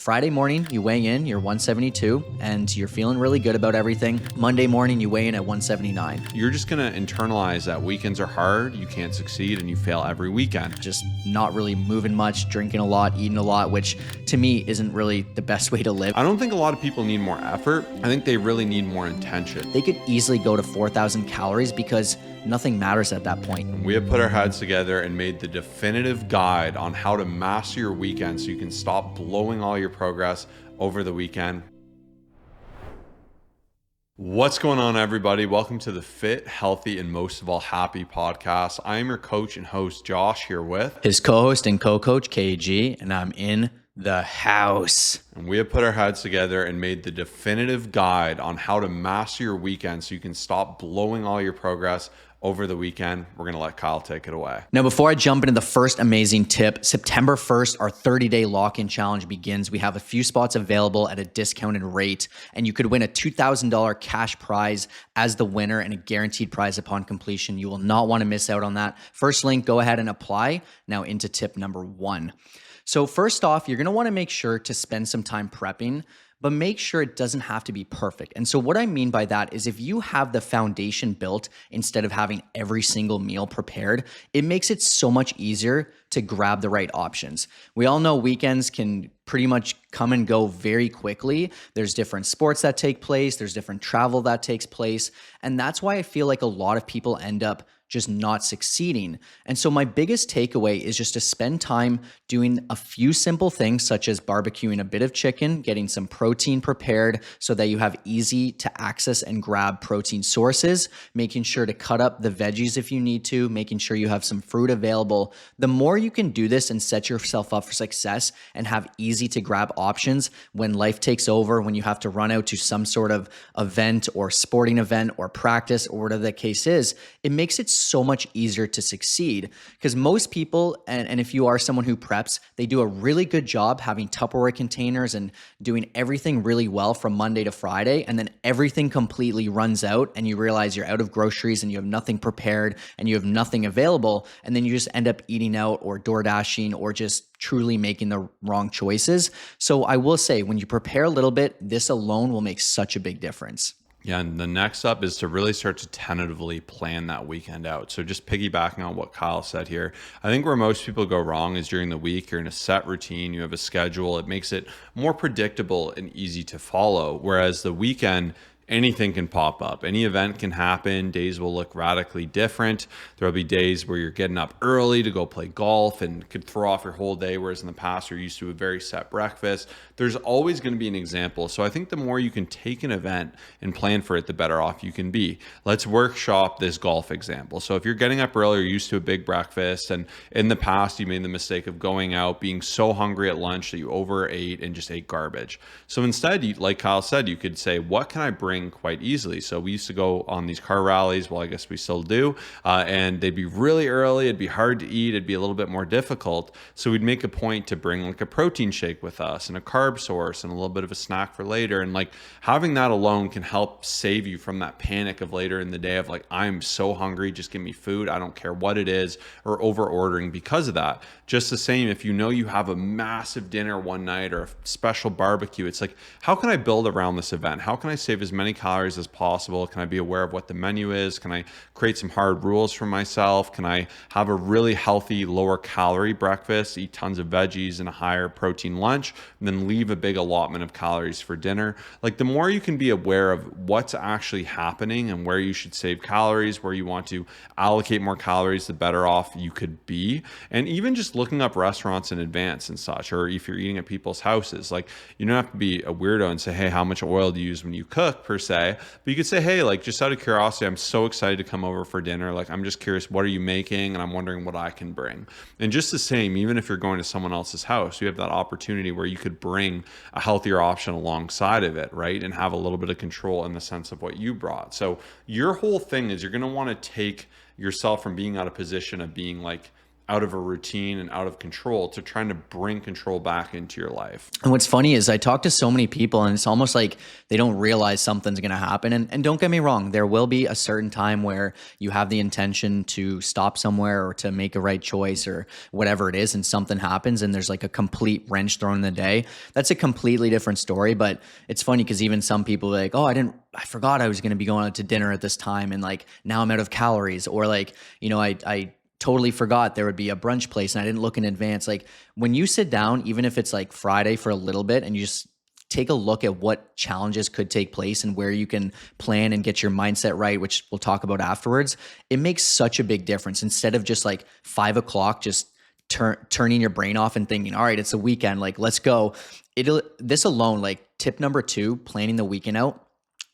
Friday morning, you weigh in, you're 172, and you're feeling really good about everything. Monday morning, you weigh in at 179. You're just going to internalize that weekends are hard, you can't succeed, and you fail every weekend. Just not really moving much, drinking a lot, eating a lot, which to me isn't really the best way to live. I don't think a lot of people need more effort. I think they really need more intention. They could easily go to 4,000 calories because nothing matters at that point. We have put our heads together and made the definitive guide on how to master your weekend so you can stop blowing all your progress over the weekend. What's going on, everybody? Welcome to the Fit, Healthy, and most of all Happy podcast. I am your coach and host, Josh, here with his co-host and co-coach, KG, and I'm in the house. And we have put our heads together and made the definitive guide on how to master your weekend so you can stop blowing all your progress over the weekend. We're going to let Kyle take it away. Now, before I jump into the first amazing tip, September 1st, our 30-day lock-in challenge begins. We have a few spots available at a discounted rate, and you could win a $2,000 cash prize as the winner and a guaranteed prize upon completion. You will not want to miss out on that. First link, go ahead and apply. Now into tip number 1. So first off, you're going to want to make sure to spend some time prepping, but make sure it doesn't have to be perfect. And so what I mean by that is if you have the foundation built instead of having every single meal prepared, it makes it so much easier to grab the right options. We all know weekends can pretty much come and go very quickly. There's different sports that take place. There's different travel that takes place. And that's why I feel like a lot of people end up just not succeeding. And so my biggest takeaway is just to spend time doing a few simple things such as barbecuing a bit of chicken, getting some protein prepared so that you have easy to access and grab protein sources, making sure to cut up the veggies if you need to, making sure you have some fruit available. The more you can do this and set yourself up for success and have easy to grab options when life takes over, when you have to run out to some sort of event or sporting event or practice or whatever the case is, it makes it so much easier to succeed. Because most people, and if you are someone who preps, they do a really good job having Tupperware containers and doing everything really well from Monday to Friday, and then everything completely runs out and you realize you're out of groceries and you have nothing prepared and you have nothing available, and then you just end up eating out or door dashing or just truly making the wrong choices. So I will say, when you prepare a little bit, this alone will make such a big difference. Yeah, and the next up is to really start to tentatively plan that weekend out. So just piggybacking on what Kyle said here, I think where most people go wrong is during the week. You're in a set routine, you have a schedule. It makes it more predictable and easy to follow. Whereas the weekend, anything can pop up. Any event can happen. Days will look radically different. There'll be days where you're getting up early to go play golf and could throw off your whole day, whereas in the past you're used to a very set breakfast. There's always going to be an example. So I think the more you can take an event and plan for it, the better off you can be. Let's workshop this golf example. So if you're getting up early, you're used to a big breakfast, and in the past you made the mistake of going out, being so hungry at lunch that you overate and just ate garbage. So instead, like Kyle said, you could say, what can I bring quite easily? So we used to go on these car rallies, well, I guess we still do, and they'd be really early, it'd be hard to eat, it'd be a little bit more difficult. So we'd make a point to bring like a protein shake with us and a carb source and a little bit of a snack for later. And like having that alone can help save you from that panic of later in the day of like, I'm so hungry, just give me food, I don't care what it is, or over ordering because of that. Just the same, if you know you have a massive dinner one night or a special barbecue, it's like, how can I build around this event? How can I save as many calories as possible? Can I be aware of what the menu is? Can I create some hard rules for myself? Can I have a really healthy, lower calorie breakfast, eat tons of veggies and a higher protein lunch, and then leave a big allotment of calories for dinner? Like the more you can be aware of what's actually happening and where you should save calories, where you want to allocate more calories, the better off you could be. And even just looking up restaurants in advance and such, or if you're eating at people's houses, like you don't have to be a weirdo and say, hey, how much oil do you use when you cook per se, but you could say, hey, like just out of curiosity, I'm so excited to come over for dinner. Like, I'm just curious, what are you making? And I'm wondering what I can bring. And just the same, even if you're going to someone else's house, you have that opportunity where you could bring a healthier option alongside of it, right? And have a little bit of control in the sense of what you brought. So your whole thing is you're going to want to take yourself from being out of position of being like out of a routine and out of control to trying to bring control back into your life. And what's funny is I talk to so many people and it's almost like they don't realize something's going to happen. And don't get me wrong, there will be a certain time where you have the intention to stop somewhere or to make a right choice or whatever it is, and something happens and there's like a complete wrench thrown in the day. That's a completely different story. But it's funny because even some people are like, oh, I forgot I was going to be going out to dinner at this time. And like, now I'm out of calories. Or like, I totally forgot there would be a brunch place and I didn't look in advance. Like when you sit down, even if it's like Friday for a little bit and you just take a look at what challenges could take place and where you can plan and get your mindset right, which we'll talk about afterwards, it makes such a big difference. Instead of just like 5 o'clock, just turning your brain off and thinking, all right, it's a weekend, like let's go. This alone, like tip number 2, planning the weekend out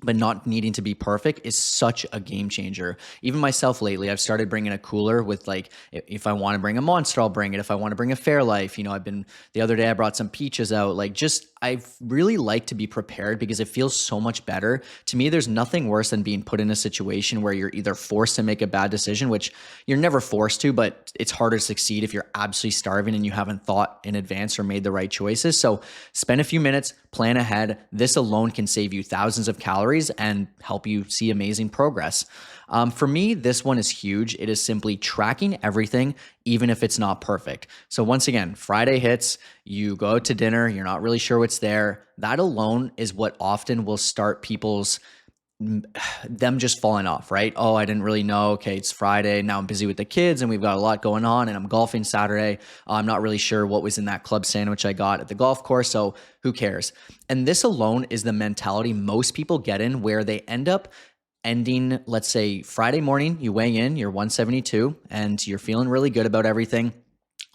but not needing to be perfect is such a game changer. Even myself lately, I've started bringing a cooler with like, if I want to bring a Monster, I'll bring it. If I want to bring a Fairlife, the other day I brought some peaches out. Like I really like to be prepared because it feels so much better. To me, there's nothing worse than being put in a situation where you're either forced to make a bad decision, which you're never forced to, but it's harder to succeed if you're absolutely starving and you haven't thought in advance or made the right choices. So spend a few minutes, plan ahead. This alone can save you thousands of calories and help you see amazing progress. For me, this one is huge. It is simply tracking everything, even if it's not perfect. So once again, Friday hits, you go out to dinner, you're not really sure what's there. That alone is what often will start them just falling off, right? Oh, I didn't really know. Okay, it's Friday. Now I'm busy with the kids and we've got a lot going on and I'm golfing Saturday. I'm not really sure what was in that club sandwich I got at the golf course. So who cares? And this alone is the mentality most people get in, where they end up ending, let's say Friday morning, you weigh in, you're 172 and you're feeling really good about everything.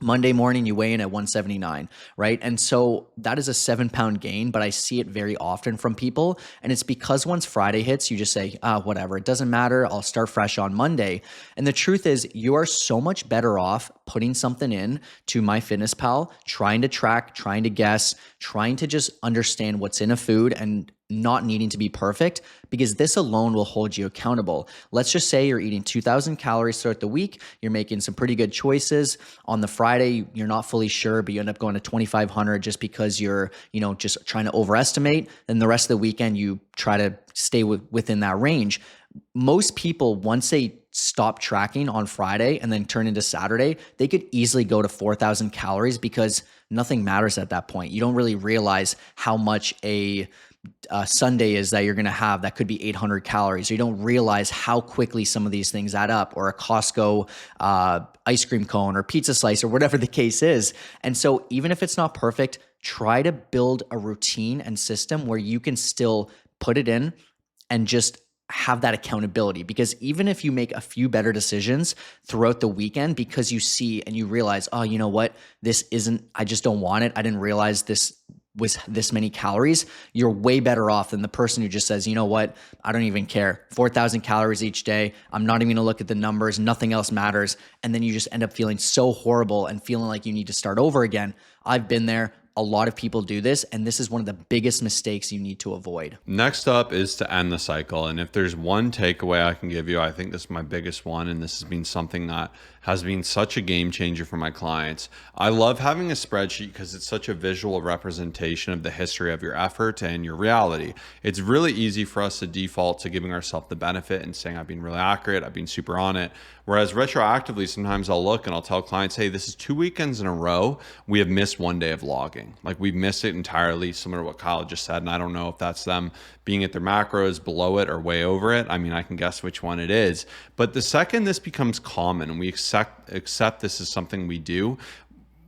Monday morning, you weigh in at 179, right? And so that is a 7-pound gain, but I see it very often from people. And it's because once Friday hits, you just say, whatever, it doesn't matter. I'll start fresh on Monday. And the truth is, you are so much better off putting something in to MyFitnessPal, trying to track, trying to guess, trying to just understand what's in a food and not needing to be perfect, because this alone will hold you accountable. Let's just say you're eating 2,000 calories throughout the week. You're making some pretty good choices. On the Friday, you're not fully sure, but you end up going to 2,500 just because you're, just trying to overestimate. Then the rest of the weekend, you try to stay within that range. Most people, once they stop tracking on Friday and then turn into Saturday, they could easily go to 4,000 calories because nothing matters at that point. You don't really realize how much a Sunday is that you're going to have that could be 800 calories. You don't realize how quickly some of these things add up, or a Costco ice cream cone or pizza slice or whatever the case is. And so even if it's not perfect, try to build a routine and system where you can still put it in and just have that accountability. Because even if you make a few better decisions throughout the weekend, because you see and you realize, oh, you know what, I just don't want it. I didn't realize this was this many calories. You're way better off than the person who just says, you know what, I don't even care. 4,000 calories each day. I'm not even gonna look at the numbers. Nothing else matters. And then you just end up feeling so horrible and feeling like you need to start over again. I've been there. A lot of people do this, and this is one of the biggest mistakes you need to avoid. Next up is to end the cycle. And if there's one takeaway I can give you, I think this is my biggest one, and this has been something that has been such a game changer for my clients. I love having a spreadsheet because it's such a visual representation of the history of your effort and your reality. It's really easy for us to default to giving ourselves the benefit and saying, I've been really accurate, I've been super on it. Whereas retroactively, sometimes I'll look and I'll tell clients, hey, this is 2 weekends in a row we have missed 1 day of logging. Like we've missed it entirely, similar to what Kyle just said. And I don't know if that's them being at their macros, below it, or way over it. I mean, I can guess which one it is. But the second this becomes common and we accept this as something we do,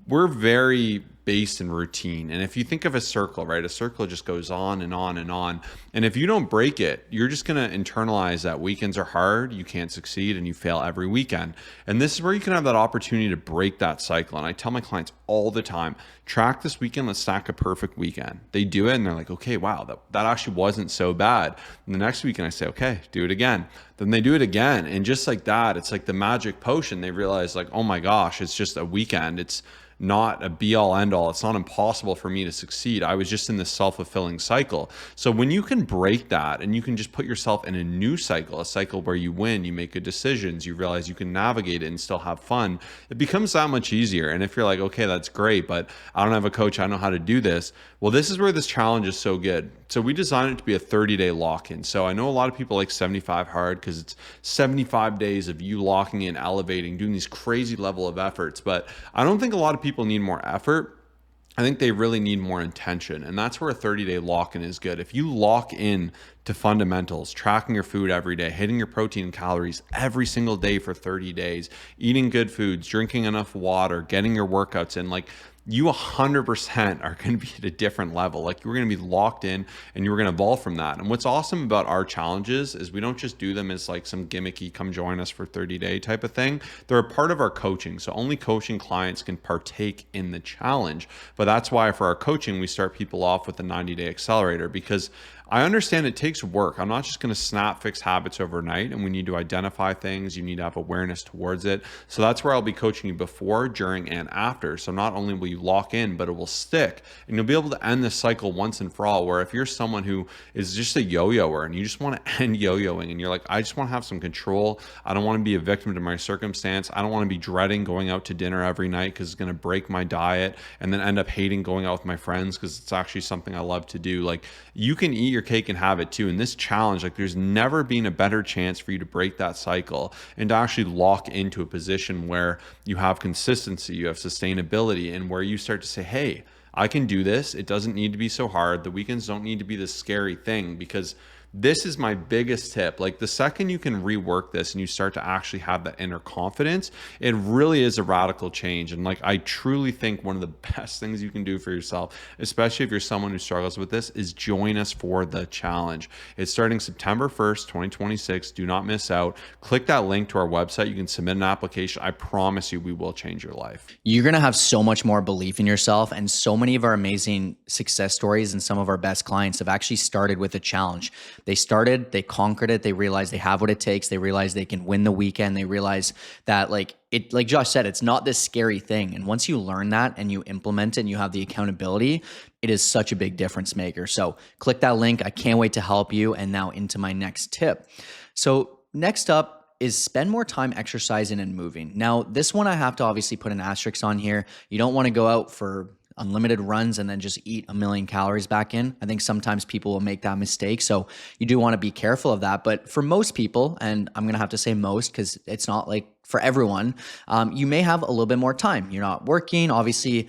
we're very based in routine. And if you think of a circle, right, a circle just goes on and on and on. And if you don't break it, you're just going to internalize that weekends are hard, you can't succeed, and you fail every weekend. And this is where you can have that opportunity to break that cycle. And I tell my clients all the time, track this weekend, let's stack a perfect weekend. They do it and they're like, okay, wow, that actually wasn't so bad. And the next weekend I say, okay, do it again. Then they do it again. And just like that, it's like the magic potion. They realize like, oh my gosh, it's just a weekend. It's not a be all end all. It's not impossible for me to succeed. I was just in this self-fulfilling cycle. So when you can break that and you can just put yourself in a new cycle, a cycle where you win, you make good decisions, you realize you can navigate it and still have fun, it becomes that much easier. And if you're like, okay, that's great, but I don't have a coach, I don't know how to do this. Well, this is where this challenge is so good. So we designed it to be a 30-day lock-in. So I know a lot of people like 75 hard because it's 75 days of you locking in, elevating, doing these crazy level of efforts. But I don't think a lot of people need more effort. I think they really need more intention. And that's where a 30-day lock-in is good. If you lock in to fundamentals, tracking your food every day, hitting your protein and calories every single day for 30 days, eating good foods, drinking enough water, getting your workouts in, like, you 100% are going to be at a different level. Like, you're going to be locked in and you're going to evolve from that. And what's awesome about our challenges is we don't just do them as like some gimmicky, come join us for 30-day type of thing. They're a part of our coaching. So only coaching clients can partake in the challenge. But that's why for our coaching, we start people off with a 90-day accelerator, because I understand it takes work. I'm not just going to snap fix habits overnight, and we need to identify things. You need to have awareness towards it. So that's where I'll be coaching you before, during, and after. So not only will you lock in, but it will stick, and you'll be able to end this cycle once and for all, where if you're someone who is just a yo-yoer and you just want to end yo-yoing and you're like, I just want to have some control. I don't want to be a victim to my circumstance. I don't want to be dreading going out to dinner every night because it's going to break my diet, and then end up hating going out with my friends because it's actually something I love to do. Like, you can eat your cake and have it too. And this challenge, like, there's never been a better chance for you to break that cycle and to actually lock into a position where you have consistency, you have sustainability, and where you start to say, hey, I can do this. It doesn't need to be so hard. The weekends don't need to be this scary thing, because this is my biggest tip. Like, the second you can rework this and you start to actually have that inner confidence, it really is a radical change. And like, I truly think one of the best things you can do for yourself, especially if you're someone who struggles with this, is join us for the challenge. It's starting September 1st, 2026. Do not miss out. Click that link to our website. You can submit an application. I promise you, we will change your life. You're going to have so much more belief in yourself. And so many of our amazing success stories and some of our best clients have actually started with a challenge. They started, they conquered it, they realized they have what it takes, they realize they can win the weekend, they realize that, like Josh said, it's not this scary thing. And once you learn that and you implement it and you have the accountability, it is such a big difference maker. So click that link. I can't wait to help you. And now into my next tip. So next up is spend more time exercising and moving. Now, this one I have to obviously put an asterisk on here. You don't want to go out for unlimited runs and then just eat a million calories back in. I think sometimes people will make that mistake. So you do want to be careful of that. But for most people, and I'm going to have to say most because it's not like for everyone, you may have a little bit more time. You're not working, obviously.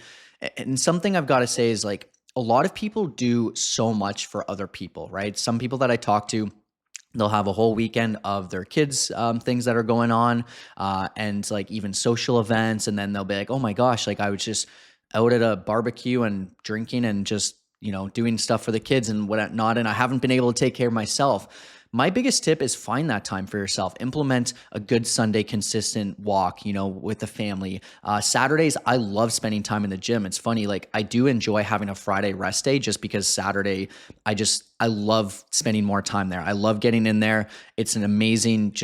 And something I've got to say is, like, a lot of people do so much for other people, right? Some people that I talk to, they'll have a whole weekend of their kids' things that are going on, and like even social events. And then they'll be like, oh my gosh, like I was just out at a barbecue and drinking and just, doing stuff for the kids and whatnot, and I haven't been able to take care of myself. My biggest tip is find that time for yourself. Implement a good Sunday consistent walk, with the family. Saturdays, I love spending time in the gym. It's funny, like I do enjoy having a Friday rest day just because Saturday, I love spending more time there. I love getting in there. It's an amazing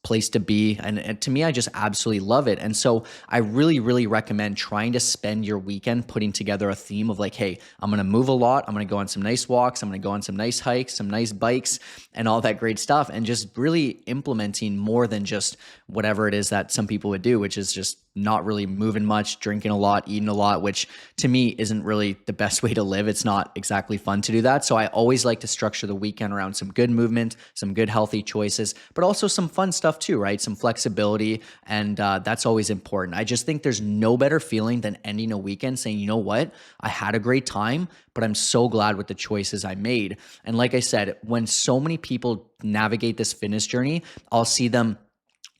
place to be. And to me, I just absolutely love it. And so I really, really recommend trying to spend your weekend putting together a theme of like, hey, I'm going to move a lot. I'm going to go on some nice walks. I'm going to go on some nice hikes, some nice bikes, and all that great stuff. And just really implementing more than just whatever it is that some people would do, which is just not really moving much, drinking a lot, eating a lot, which to me isn't really the best way to live. It's not exactly fun to do that. So I always like to structure the weekend around some good movement, some good healthy choices, but also some fun stuff too, right? Some flexibility. And that's always important. I just think there's no better feeling than ending a weekend saying, you know what? I had a great time, but I'm so glad with the choices I made. And like I said, when so many people navigate this fitness journey, I'll see them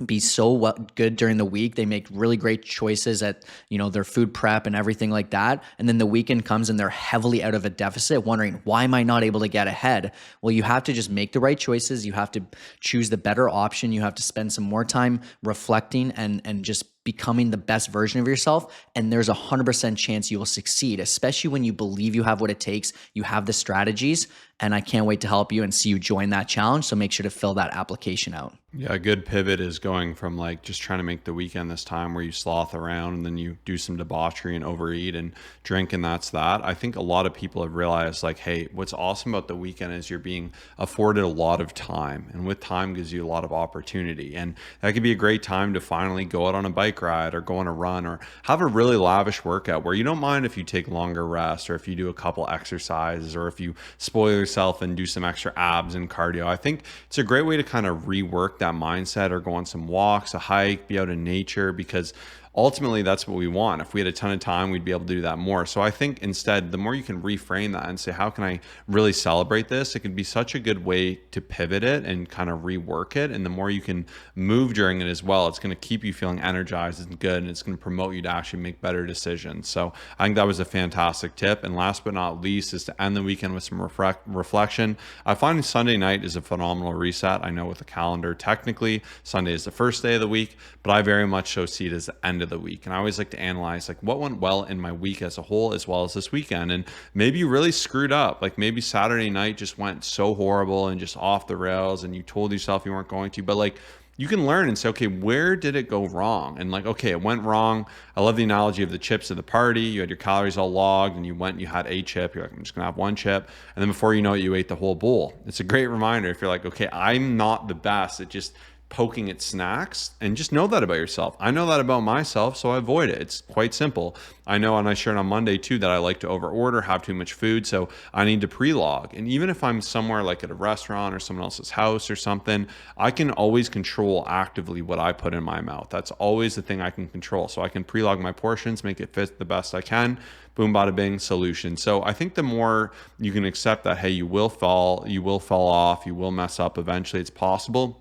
be so good during the week. They make really great choices at, their food prep and everything like that. And then the weekend comes and they're heavily out of a deficit, wondering, why am I not able to get ahead? Well, you have to just make the right choices. You have to choose the better option. You have to spend some more time reflecting and just becoming the best version of yourself. And there's 100% chance you will succeed, especially when you believe you have what it takes, you have the strategies. And I can't wait to help you and see you join that challenge. So make sure to fill that application out. Yeah, a good pivot is going from like just trying to make the weekend this time where you sloth around and then you do some debauchery and overeat and drink, and that's that. I think a lot of people have realized like, hey, what's awesome about the weekend is you're being afforded a lot of time, and with time gives you a lot of opportunity. And that could be a great time to finally go out on a bike ride or go on a run or have a really lavish workout where you don't mind if you take longer rest or if you do a couple exercises or if you spoil yourself and do some extra abs and cardio. I think it's a great way to kind of rework that mindset or go on some walks, a hike, be out in nature, because ultimately that's what we want. If we had a ton of time, we'd be able to do that more. So I think instead, the more you can reframe that and say, how can I really celebrate this? It can be such a good way to pivot it and kind of rework it. And the more you can move during it as well, it's going to keep you feeling energized and good, and it's going to promote you to actually make better decisions. So I think that was a fantastic tip. And last but not least is to end the weekend with some reflection. I find Sunday night is a phenomenal reset. I know with the calendar, technically Sunday is the first day of the week, but I very much so see it as the end of the week. And I always like to analyze like what went well in my week as a whole, as well as this weekend. And maybe you really screwed up. Like maybe Saturday night just went so horrible and just off the rails and you told yourself you weren't going to, but like you can learn and say, okay, where did it go wrong? And like, okay, it went wrong. I love the analogy of the chips at the party. You had your calories all logged and you went and you had a chip. You're like, I'm just gonna have one chip. And then before you know it, you ate the whole bowl. It's a great reminder if you're like, okay, I'm not the best at just poking at snacks, and just know that about yourself. I know that about myself, so I avoid it. It's quite simple. I know, and I shared on Monday too, that I like to overorder, have too much food, so I need to pre-log. And even if I'm somewhere like at a restaurant or someone else's house or something, I can always control actively what I put in my mouth. That's always the thing I can control. So I can pre-log my portions, make it fit the best I can. Boom, bada bing, solution. So I think the more you can accept that, hey, you will fall off, you will mess up eventually, it's possible.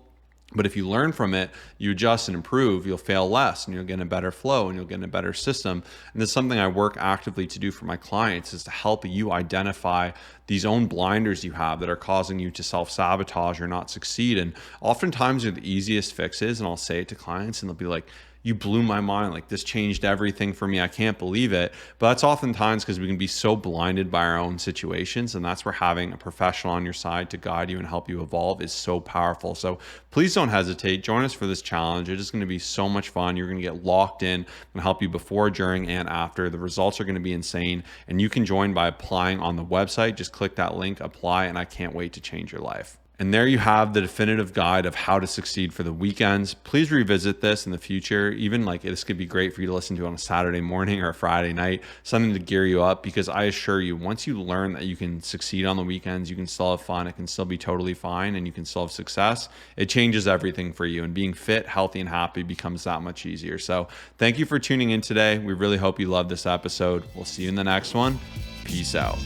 But if you learn from it, you adjust and improve, you'll fail less and you'll get in a better flow and you'll get in a better system. And that's something I work actively to do for my clients, is to help you identify these own blinders you have that are causing you to self-sabotage or not succeed. And oftentimes they're the easiest fixes. And I'll say it to clients and they'll be like, you blew my mind. Like, this changed everything for me. I can't believe it. But that's oftentimes because we can be so blinded by our own situations. And that's where having a professional on your side to guide you and help you evolve is so powerful. So please don't hesitate. Join us for this challenge. It is going to be so much fun. You're going to get locked in and help you before, during, and after. The results are going to be insane. And you can join by applying on the website. Just click that link, apply, and I can't wait to change your life. And there you have the definitive guide of how to succeed for the weekends. Please revisit this in the future. Even like this could be great for you to listen to on a Saturday morning or a Friday night, something to gear you up, because I assure you, once you learn that you can succeed on the weekends, you can still have fun, it can still be totally fine, and you can still have success. It changes everything for you, and being fit, healthy, and happy becomes that much easier. So thank you for tuning in today. We really hope you loved this episode. We'll see you in the next one. Peace out.